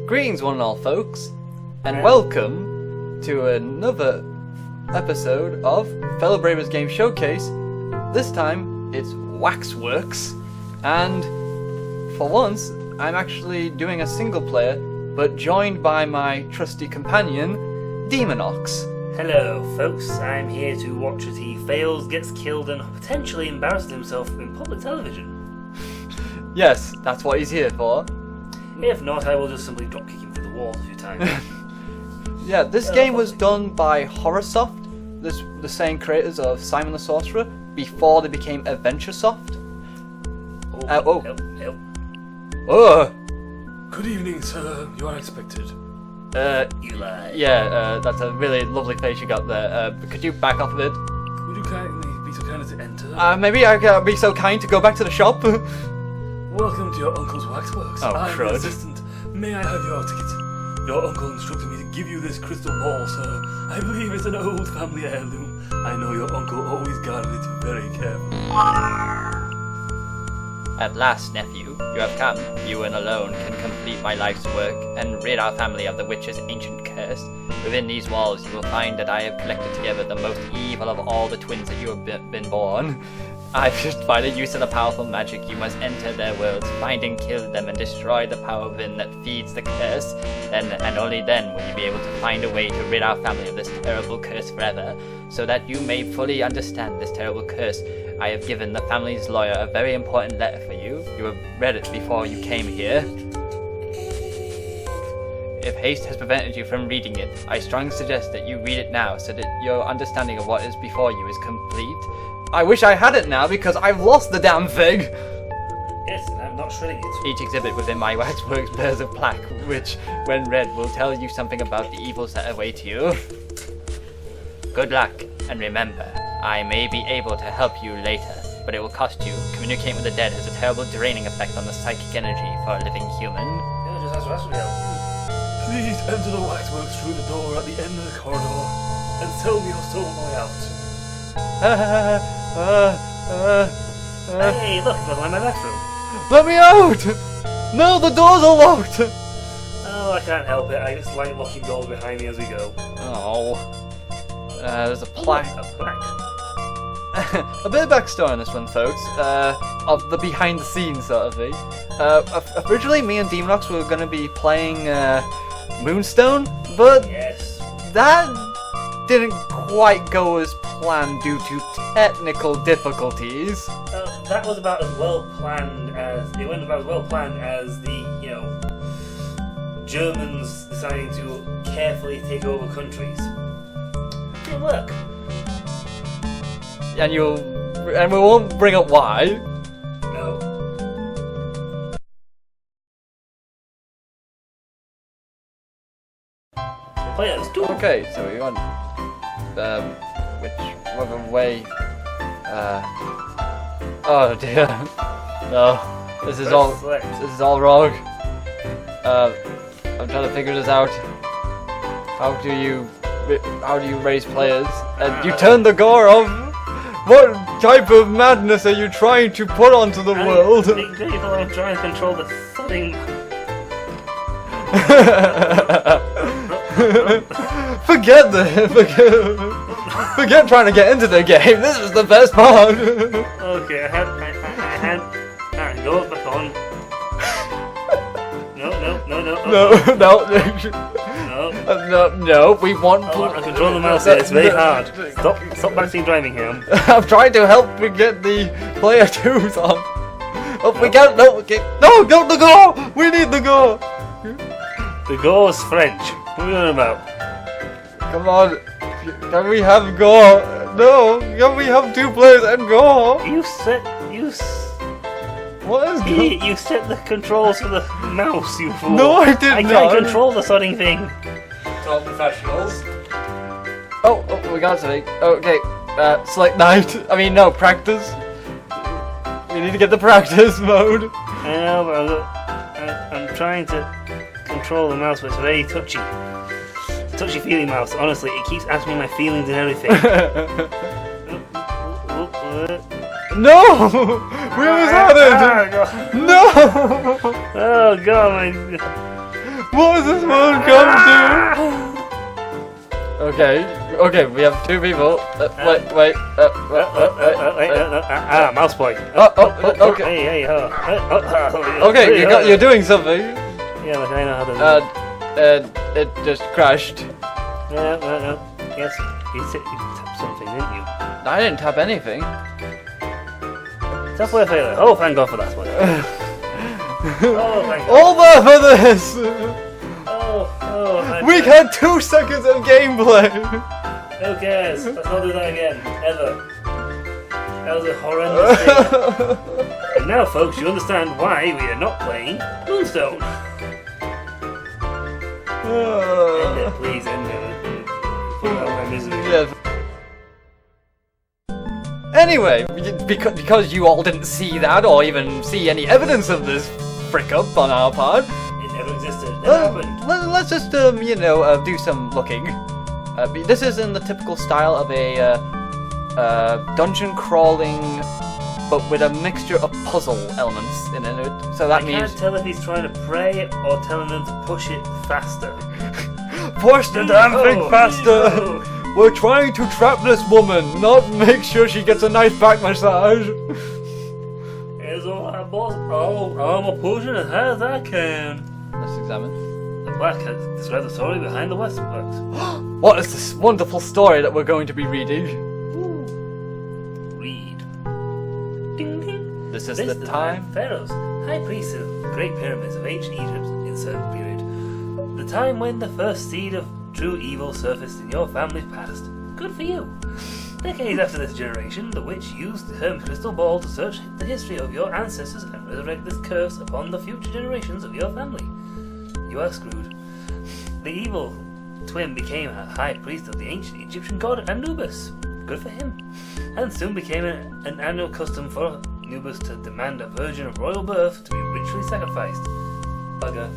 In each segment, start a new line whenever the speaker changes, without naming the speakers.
Greetings one and all folks, and welcome to another episode of Fellobrabers Game Showcase. This time it's Waxworks, and for once I'm actually doing a single player, but joined by my trusty companion, Deamonox.
Hello folks, I'm here to watch as he fails, gets killed and potentially embarrasses himself in public television.
Yes, that's what he's here for.
If not, I will just simply drop kick him through the wall a few times.
Yeah, this game was done by Horrorsoft, the same creators of Simon the Sorcerer, before they became AdventureSoft.
Help.
Oh!
Good evening, sir. You are expected.
Eli.
Yeah, that's a really lovely face you got there. Could you back off a bit?
Would you kindly be so kind as to enter?
Maybe I could be so kind to go back to the shop?
Welcome to your uncle's Waxworks.
Oh,
I'm
crud.
the assistant. May I have your ticket? Your uncle instructed me to give you this crystal ball, sir. I believe it's an old family heirloom. I know your uncle always guarded it very carefully.
At last, nephew, you have come. You and alone can complete my life's work and rid our family of the witch's ancient curse. Within these walls, you will find that I have collected together the most evil of all the twins that you have been born. I've just by the use of the powerful magic, you must enter their worlds, find and kill them, and destroy the power within that feeds the curse. Then, and only then, will you be able to find a way to rid our family of this terrible curse forever. So that you may fully understand this terrible curse, I have given the family's lawyer a very important letter for you. You have read it before you came here. If haste has prevented you from reading it, I strongly suggest that you read it now so that your understanding of what is before you is complete. I wish I had it now because I've lost the damn thing!
Yes, and I'm not shredding it.
Each exhibit within my Waxworks bears a plaque, which, when read, will tell you something about the evils that await you. Good luck, and remember, I may be able to help you later, but it will cost you. Communicating with the dead has a terrible draining effect on the psychic energy for a living human.
Yeah, just ask Rascal.
Please enter the Waxworks through the door at the end of the corridor and tell me your soul way out.
Hey, look, there's my bathroom.
Let me out! No, the doors are locked!
Oh, I can't help it. I just like locking doors behind me as we go.
Oh. There's a plaque.
A plaque.
A bit of backstory on this one, folks. Of the behind the scenes sort of thing. Originally, me and Deamonox were going to be playing Moonstone, but
Yes.
that didn't quite go as planned due to technical difficulties.
That was about as well planned as it went about as well planned as the Germans deciding to carefully take over countries. It didn't work.
And we won't bring up why.
No. Players, do.
Okay, so we want whichever way. Oh dear. No, this is all wrong. I'm trying to figure this out. How do you raise players? And you turn the gore off. What type of madness are you trying to put onto the world?
I'm trying to control the thudding.
Forget trying to get into the game. This is the best part.
Okay, I had. Alright, go back on. No. We want. I control the mouse here. It's very hard. Stop backseat driving here.
I'm trying to help you get the player 2s on. Oh, we can't. No, okay. No, go the go. We need the go.
The go is French. What are you talking about?
Come on. Can we have go? No. Can we have 2 players and go? What is go?
You set the controls for the mouse, you fool.
No, I did
I
not.
can't control the sodding thing.
It's all professionals.
Oh, we got something. Okay. Select night. I mean, no, practice. We need to get the practice mode.
I know, but I'm trying to control the mouse, but it's very touchy. Touchy-feely mouse. Honestly, it keeps asking me my feelings and everything.
No! We almost had it! No!
Oh god, my...
What has this world come to? Okay, we have two people. Wait.
Mouse boy.
Okay.
Hey.
Okay, you're doing something.
Yeah, look, I know how to do it.
It just crashed.
No. Yes, you tapped something, didn't you?
I didn't tap anything.
Software failure. Oh, thank God for that one. Oh, thank God.
All there for this!
Oh,
We had 2 seconds of gameplay!
Who cares? Let's not do that again. Ever. That was a horrendous thing. And now, folks, you understand why we are not playing Moonstone. End it, please, end it. Put out my misery.
Yeah. Anyway, because you all didn't see that or even see any evidence of this frick up on our part,
It never existed. It never happened.
let's just do some looking. This is in the typical style of a dungeon crawling, but with a mixture of puzzle elements in it. So that
I
means
can't tell if he's trying to pray or telling them to push it faster.
push the damn thing faster.
No.
We're trying to trap this woman, not make sure she gets a nice back massage.
Here's all I bought. I'm a pushing as hard as I can.
Let's examine.
The black has described the story behind the Waxworks.
What is this wonderful story that we're going to be reading?
Read. Ding ding.
This is
This
the time.
Pharaohs, high priests of the great pyramids of ancient Egypt in certain period. The time when the first seed of true evil surfaced in your family's past. Good for you. Decades after this generation, the witch used her crystal ball to search the history of your ancestors and resurrect this curse upon the future generations of your family. You are screwed. The evil twin became a high priest of the ancient Egyptian god Anubis. Good for him. And soon became an annual custom for Anubis to demand a virgin of royal birth to be ritually sacrificed. Bugger.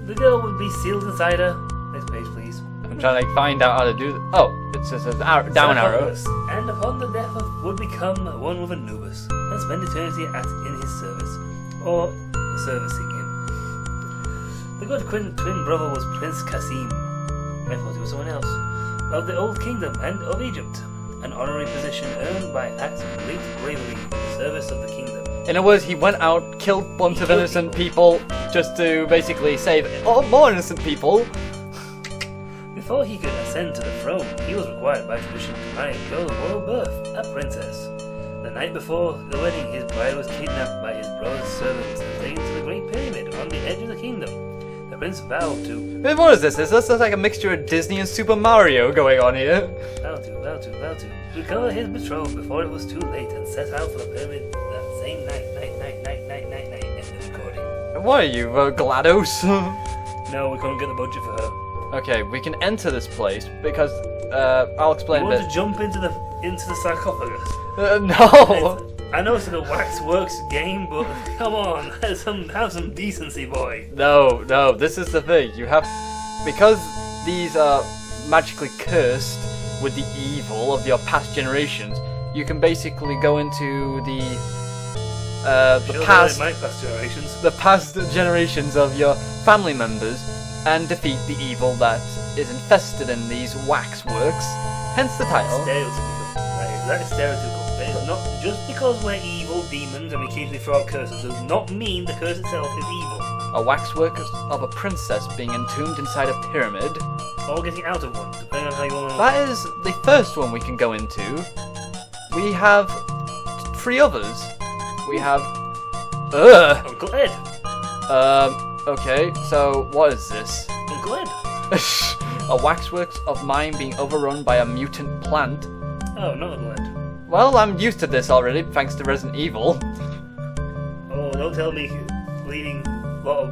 The girl would be sealed inside her. Next page, please.
I'm trying to find out how to do. Oh, it says a down arrow.
Sarcophagus, and upon the death of would become one with Anubis and spend eternity in his service, or servicing him. The good twin brother was Prince Qasim. I thought he was someone else. Of the Old Kingdom and of Egypt, an honorary position earned by acts of great bravery in the service of the kingdom.
In other words, he went out, killed a bunch of innocent people just to basically save more innocent people.
Before he could ascend to the throne, he was required by tradition to marry a girl of royal birth, a princess. The night before the wedding, his bride was kidnapped by his brother's servants and taken to the Great Pyramid on the edge of the kingdom. The prince vowed to...
Wait, what is this? Is this like a mixture of Disney and Super Mario going on here?
Vowed to recover his betrothed before it was too late and set out for the pyramid that same night. End of recording.
What are you, GLaDOS?
No, we couldn't get the budget for her.
Okay, we can enter this place because I'll explain
You
a
want
bit.
to jump into the sarcophagus?
No.
I know it's like a Waxworks game, but come on, have some decency, boy.
No, this is the thing. You have, because these are magically cursed with the evil of your past generations, you can basically go into the past generations of your family members and defeat the evil that is infested in these Waxworks. Hence the title.
Stereotypical. That is stereotypical. That is not just because we're evil demons and we occasionally throw out curses does not mean the curse itself is evil.
A waxwork of a princess being entombed inside a pyramid.
Or getting out of one, depending on how you want to.
That is the first one we can go into. We have 3 others. We have...
Uncle Ed.
Okay, so what is this?
Uncle Ed.
A waxworks of mine being overrun by a mutant plant.
Oh, not Uncle Ed.
Well, I'm used to this already, thanks to Resident Evil.
Oh, don't tell me leading the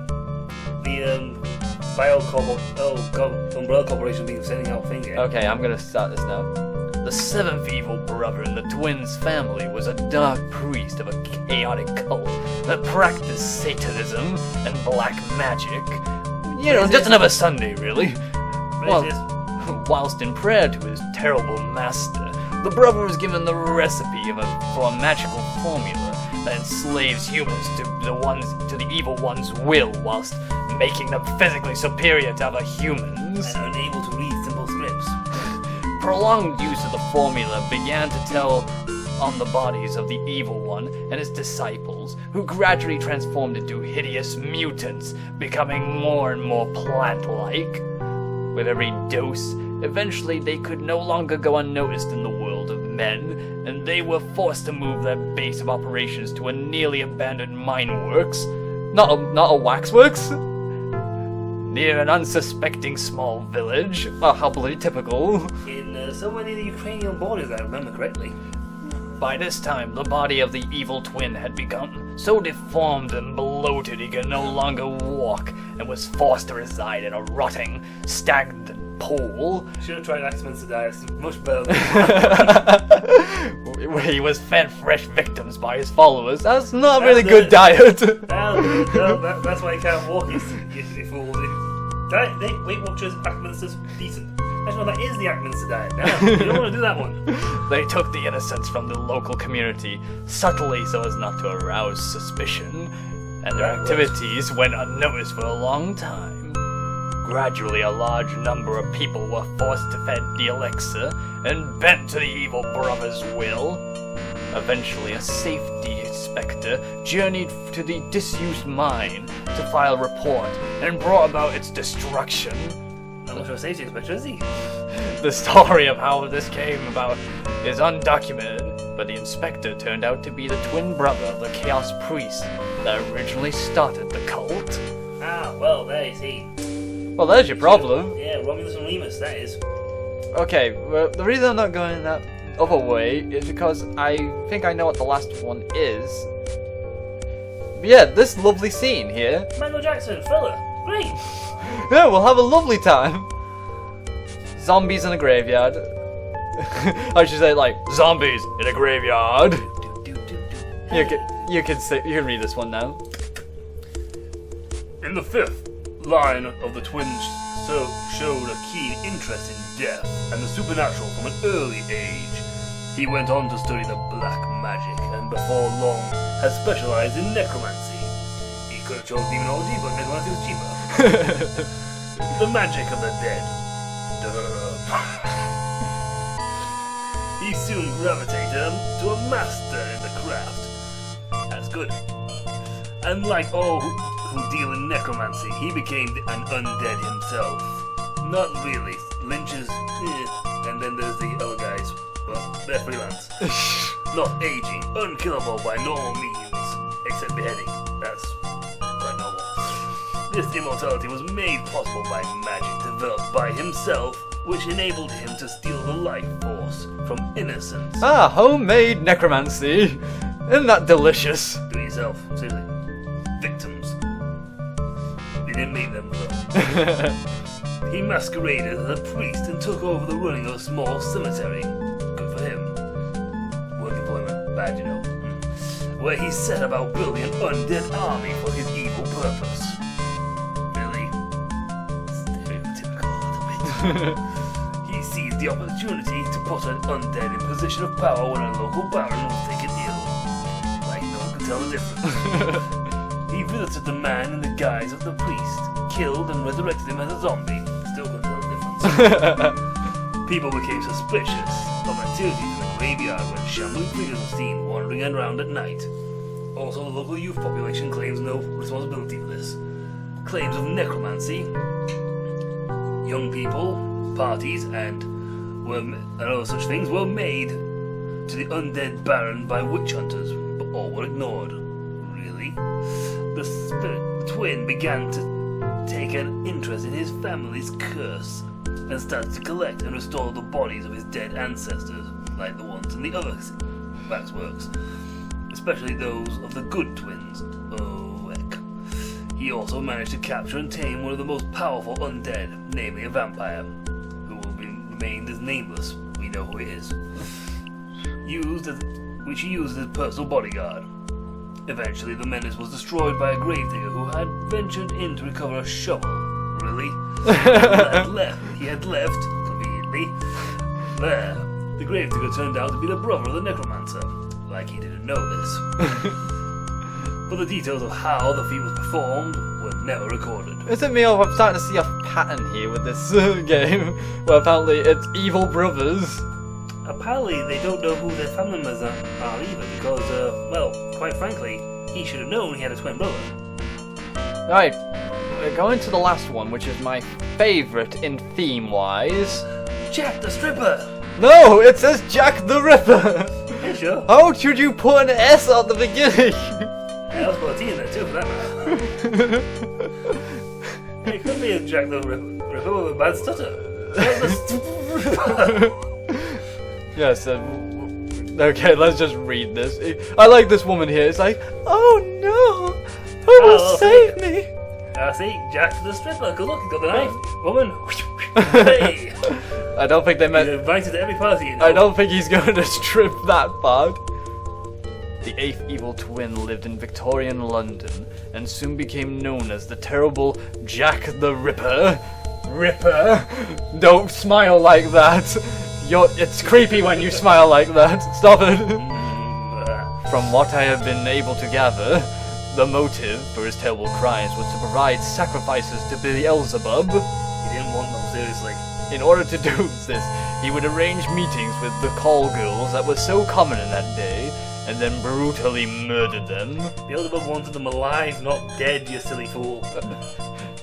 Umbrella Corporation being sending out finger.
Okay, I'm gonna start this now. The 7th evil brother in the twins' family was a dark priest of a chaotic cult that practiced Satanism and black magic. You know, just another Sunday, really. Well, whilst in prayer to his terrible master, the brother was given the recipe for a magical formula that enslaves humans to the evil one's will, whilst making them physically superior to other humans.
And unable to read simple scripts.
Prolonged use of the formula began to tell on the bodies of the Evil One and his disciples, who gradually transformed into hideous mutants, becoming more and more plant-like. With every dose, eventually they could no longer go unnoticed in the world of men, and they were forced to move their base of operations to a nearly abandoned mine works. Not a waxworks? Near an unsuspecting small village. Oh, how bloody typical.
In somewhere near the Ukrainian border, if I remember correctly.
By this time, the body of the evil twin had become so deformed and bloated he could no longer walk, and was forced to reside in a rotting, stagnant pool.
Should have tried Axeman's diet. It's much better
Where he was fed fresh victims by his followers. That's not a really good diet.
That's why he can't walk, you fool. Weight Watchers, Axeman's decent. Actually, no, that is the Axeman's diet. No, you don't want to do that one.
They took the innocents from the local community, subtly so as not to arouse suspicion, and their activities went unnoticed for a long time. Gradually, a large number of people were forced to fed the elixir and bent to the evil brother's will. Eventually, a safety inspector journeyed to the disused mine to file a report and brought about its destruction.
Not much of a safety inspector, is he?
The story of how this came about is undocumented, but the inspector turned out to be the twin brother of the Chaos Priest that originally started the cult.
Ah, well, there you see.
Well, there's your problem.
Yeah, Romulus and Remus, that is.
Okay, well, the reason I'm not going that other way is because I think I know what the last one is. But yeah, this lovely scene here.
Michael Jackson, Thriller, great!
Yeah, we'll have a lovely time. Zombies in a graveyard. I should say, like, zombies in a graveyard. You can read this one now.
In the fifth line of the twins showed a keen interest in death and the supernatural from an early age. He went on to study the black magic and before long has specialized in necromancy. He could have chosen demonology, but necromancy was cheaper. The magic of the dead. He soon gravitated to a master in the craft. That's good. And like all who deal in necromancy, he became an undead himself. Not really. Lynch's, and then there's the other guys. Well, they're freelance. Not aging, unkillable by normal means, except beheading. That's quite normal. This immortality was made possible by magic developed by himself, which enabled him to steal the life force from innocents.
Ah, homemade necromancy. Isn't that delicious?
Do it yourself, seriously. Victims. You didn't meet them, though. He masqueraded as a priest and took over the running of a small cemetery. Good for him. Work employment, bad, you know. Where he set about building an undead army for his evil purpose. Really? Stereotypical a little bit. He seized the opportunity to put an undead in position of power when a local baron was taken ill. Like no one could tell the difference. He visited the man in the guise of the priest, killed and resurrected him as a zombie. Still couldn't tell the difference. People became suspicious of activities in the graveyard when shambling figures were seen wandering around at night. Also, the local youth population claims no responsibility for this. Claims of necromancy, young people, parties, and other such things were made to the undead baron by witch hunters, but all were ignored. Really? The twin began to take an interest in his family's curse and started to collect and restore the bodies of his dead ancestors, like the ones in the other Waxworks, especially those of the good twins. Oh, heck. He also managed to capture and tame one of the most powerful undead, namely a vampire, who will remain as nameless. We know who he is. Which he used as personal bodyguard. Eventually, the menace was destroyed by a gravedigger who had ventured in to recover a shovel. Really? He had left, conveniently. There. The gravedigger turned out to be the brother of the necromancer. Like he didn't know this. But the details of how the feat was performed were never recorded.
Is it me or I'm starting to see a pattern here with this game? Where apparently it's evil brothers.
Apparently, they don't know who their family members are either because, well, quite frankly, he should have known he had a twin brother.
Right, we're going to the last one, which is my favourite in theme-wise.
Jack the Stripper!
No, it says Jack the Ripper!
Yeah, sure.
How should you put an S at the beginning?
Yeah, I'll put a T in there too, for that matter. It could be a Jack the Ripper with a bad stutter. Jack the Stripper!
Yes, okay, let's just read this. I like this woman here. It's like, oh no, who will save me?
See, Jack the Stripper. Good luck, he's got the knife. Woman. Hey!
I don't think they meant.
He's invited to every party, you know.
I don't think he's going to strip that bad. The eighth evil twin lived in Victorian London and soon became known as the terrible Jack the Ripper. Ripper? Don't smile like that. It's creepy when you smile like that. Stop it. From what I have been able to gather, the motive for his terrible crimes was to provide sacrifices to Beelzebub.
He didn't want them, seriously.
In order to do this, he would arrange meetings with the call girls that were so common in that day, and then brutally murdered them.
Beelzebub wanted them alive, not dead, you silly fool.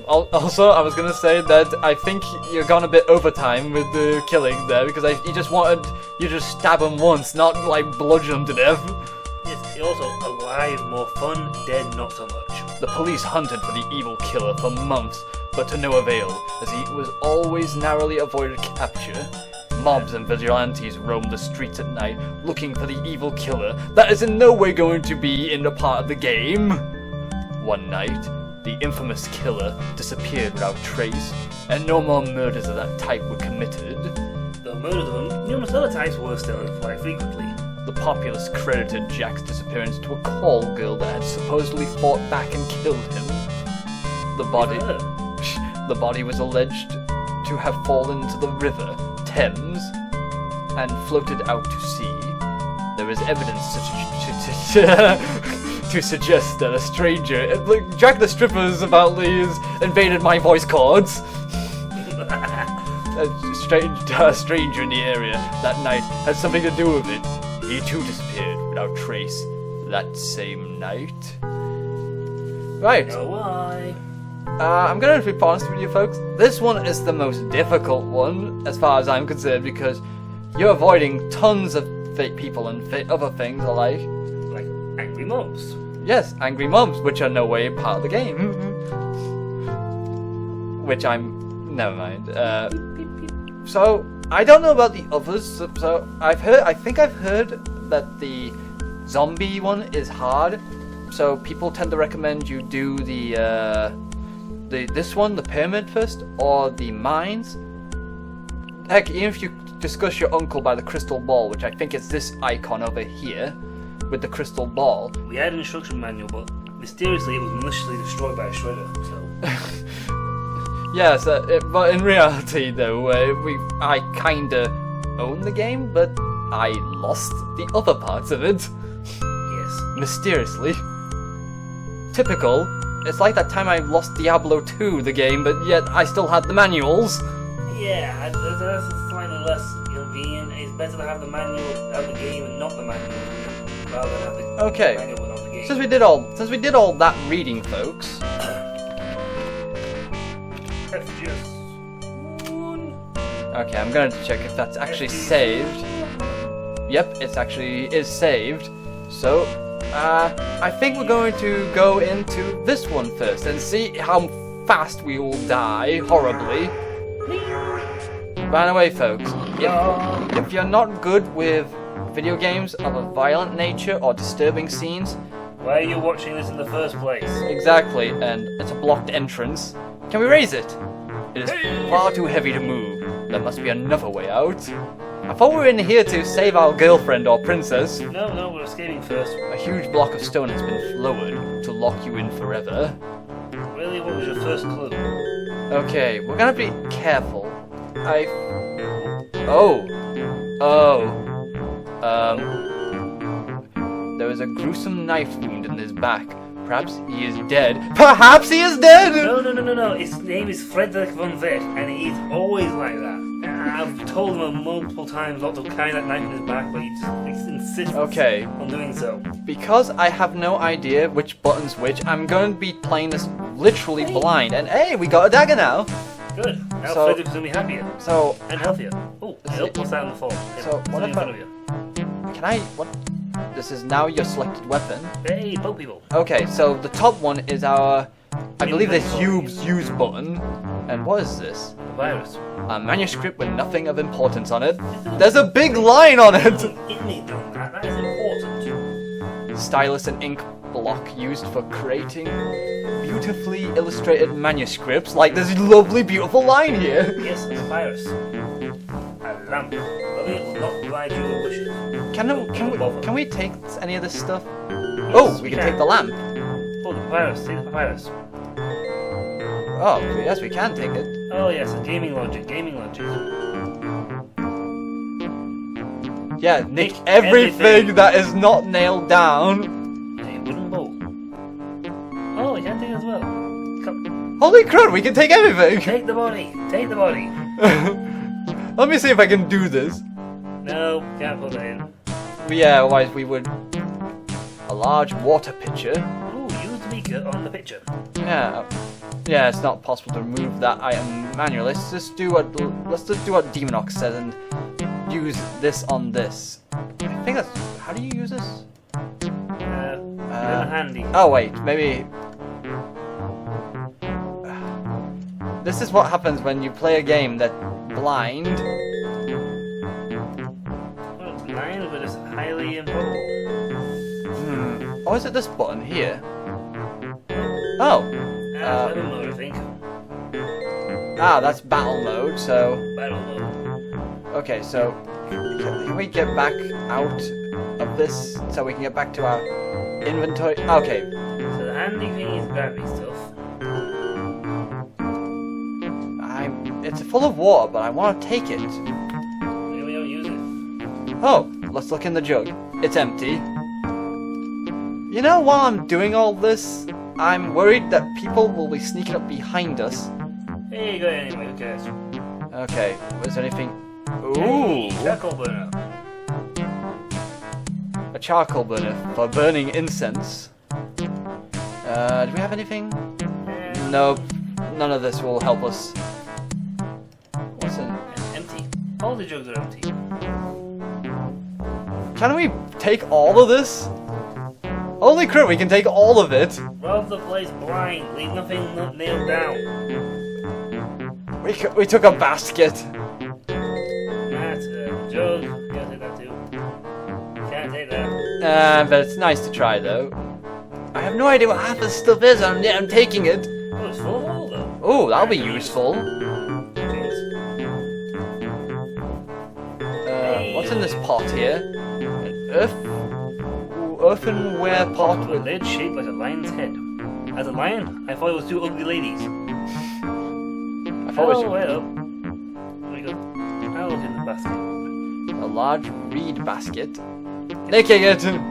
Also, I was gonna say that I think you're gone a bit overtime with the killing there, because you just wanted you to stab him once, not like bludgeon him to death.
Yes, he also alive, more fun, dead, not so much.
The police hunted for the evil killer for months, but to no avail, as he was always narrowly avoided capture. Mobs and vigilantes roamed the streets at night, looking for the evil killer that is in no way going to be in a part of the game. One night, the infamous killer disappeared without trace, and no more murders of that type were committed.
Though murders of them, numerous other types were still in flight frequently.
The populace credited Jack's disappearance to a call girl that had supposedly fought back and killed him. The body was alleged to have fallen into the river Thames and floated out to sea. There is evidence to suggest that a stranger, like Jack the Stripper's apparently has invaded my voice cords. A stranger in the area that night had something to do with it. He too disappeared without trace that same night. Right.
No why?
I'm gonna be honest with you folks. This one is the most difficult one as far as I'm concerned because you're avoiding tons of fake people and other things alike.
Like angry mobs.
Yes, angry mobs, which are no way part of the game. Which never mind. So I don't know about the others. So I think I've heard that the zombie one is hard. So people tend to recommend you do this one, the pyramid first, or the mines. Heck, even if you discuss your uncle by the crystal ball, which I think is this icon over here, with the crystal ball.
We had an instruction manual, but mysteriously it was maliciously destroyed by a shredder, so...
Yes, but in reality though, I kinda own the game, but I lost the other parts of it.
Yes.
Mysteriously. Typical. It's like that time I lost Diablo 2, the game, but yet I still had the manuals.
Yeah, that's slightly less convenient. It's better to have the manual of the game and not the manual, rather than have the manual but not the game.
Since we did all that reading, folks.
FGS.
Okay, I'm going to check if that's actually saved. Yep, it actually is saved. So, I think we're going to go into this one first and see how fast we will die horribly. By the way, folks, if you're not good with video games of a violent nature or disturbing scenes...
Why are you watching this in the first place?
Exactly, and it's a blocked entrance. Can we raise it? It is far too heavy to move. There must be another way out. I thought we were in here to save our girlfriend or princess.
No, we're escaping first.
A huge block of stone has been lowered to lock you in forever.
Really, what was your first clue?
Okay, we're gonna be careful. There is a gruesome knife wound in his back, Perhaps he is dead. Perhaps he is dead!
No. His name is Frederick von Vecht, and he's always like that. I've told him multiple times not to carry that knife in his back, but he just insists on doing so.
Because I have no idea which button's which, I'm going to be playing this literally blind. And hey, we got a dagger now!
Good. Now Frederick's going to be happier. And healthier. Oh, what's that on the floor?
What
in front of you?
Can I... What? This is now your selected weapon.
Hey, poke people.
Okay, so the top one is our... I believe this use button. And what is this?
A virus.
A manuscript with nothing of importance on it. There's a big line on it!
It needs done that. That is important.
Stylus and ink block used for creating beautifully illustrated manuscripts. Like this lovely, beautiful line here.
Yes, it's a virus. A lamp. But it will not provide you with wishes.
Can we take any of this stuff? Yes, we can take the lamp.
Oh, the papyrus. Take the papyrus.
Oh, yes, we can take it.
Oh, yes, gaming logic.
Yeah, nick everything that is not nailed down.
A wooden bowl. Oh, we can take it as well. Come.
Holy crud, we can take everything!
Take the body.
Let me see if I can do this.
No, can't put it in.
Yeah, otherwise we would... A large water pitcher.
Ooh, use the beaker on the pitcher.
Yeah, it's not possible to remove that item manually. Let's just do what Deamonox says and use this on this. I think that's... How do you use this?
Handy.
Oh wait, maybe... This is what happens when you play a game that's blind.
Well, blind, but it's highly improbable.
Oh, is it this button here? Oh.
Battle mode, I think.
That's battle mode, so...
Battle mode.
Okay, so... Can we get back out of this so we can get back to our inventory? Okay.
So the handy thing is grabbing stuff.
It's full of water, but I want to take it.
Maybe we don't use it.
Oh, let's look in the jug. It's empty. You know, while I'm doing all this, I'm worried that people will be sneaking up behind us.
Hey, you got it anyway, who cares?
Okay, was there anything... Ooh!
Hey, charcoal burner.
A charcoal burner for burning incense. Do we have anything? Nope. None of this will help us. What's in...
Empty. All the jugs are empty.
Can we take all of this? Holy crap, we can take all of it!
Rob the place blind. Leave nothing nailed down.
We took a basket.
That's a jug. Can't take that too. Can't take that.
But it's nice to try though. I have no idea what half this stuff is, and yet I'm taking it.
Oh, it's full of oil though.
Oh, that'll be useful. What's in this pot here? An earthenware pot
with a lid shaped like a lion's head. As a lion, I thought it was two ugly ladies.
I thought it was...
wait up. There we go. I'll look in the basket.
A large reed basket. Nicking it!
In the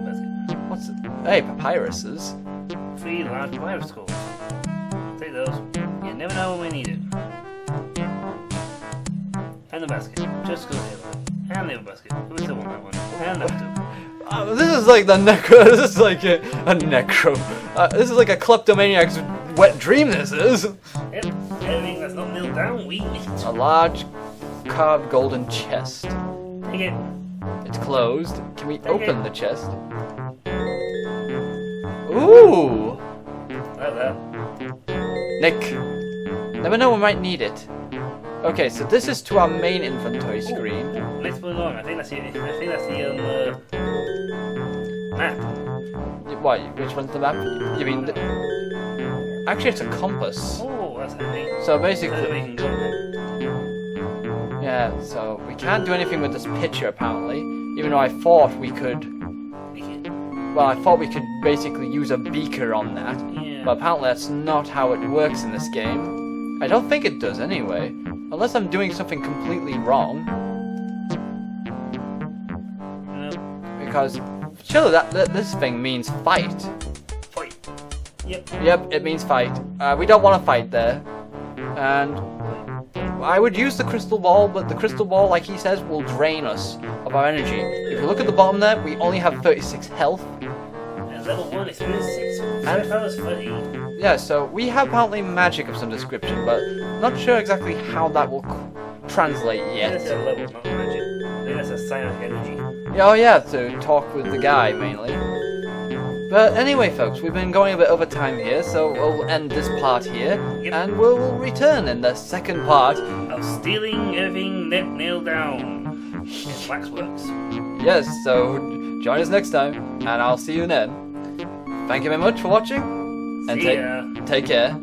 basket.
What's it? Hey, papyruses.
3 large papyrus scrolls. Take those. You never know when we need it. And the basket. Just go the other way. And the other basket. We still want that one. And that too.
This is like the necro. This is like a necro. This is like a kleptomaniac's wet dream. This is.
Yep. Everything that's not nailed down, we need.
A large carved golden chest.
Take it.
It's closed. Can we open the chest? Ooh.
Like that.
Nick. Never know, we might need it. Okay, so this is to our main inventory screen.
Let's put it on. I think that's the map.
What? Which one's the map? You mean? Actually, it's a compass.
Oh, that's handy.
So basically,
That's where we can go then.
yeah. So we can't do anything with this picture apparently. Even though I thought we could. Well, I thought we could basically use a beaker on that.
Yeah.
But apparently that's not how it works in this game. I don't think it does anyway. Unless I'm doing something completely wrong.
No.
Because surely this thing means fight.
Fight.
Yep, it means fight. We don't want to fight there. And I would use the crystal ball, but the crystal ball, like he says, will drain us of our energy. If you look at the bottom there, we only have 36 health.
And level 1 is 36,
And-
so is 30.
Yeah, so we have apparently magic of some description, but not sure exactly how that will translate yet.
That's a level, not magic. I think that's a psionic energy.
Oh yeah, to talk with the guy mainly. But anyway, folks, we've been going a bit over time here, so we'll end this part here,
Yep.
and we'll return in the second part.
Of stealing everything nailed down. It's Waxworks.
Yes, so join us next time, and I'll see you then. Thank you very much for watching, and
See ya.
take care.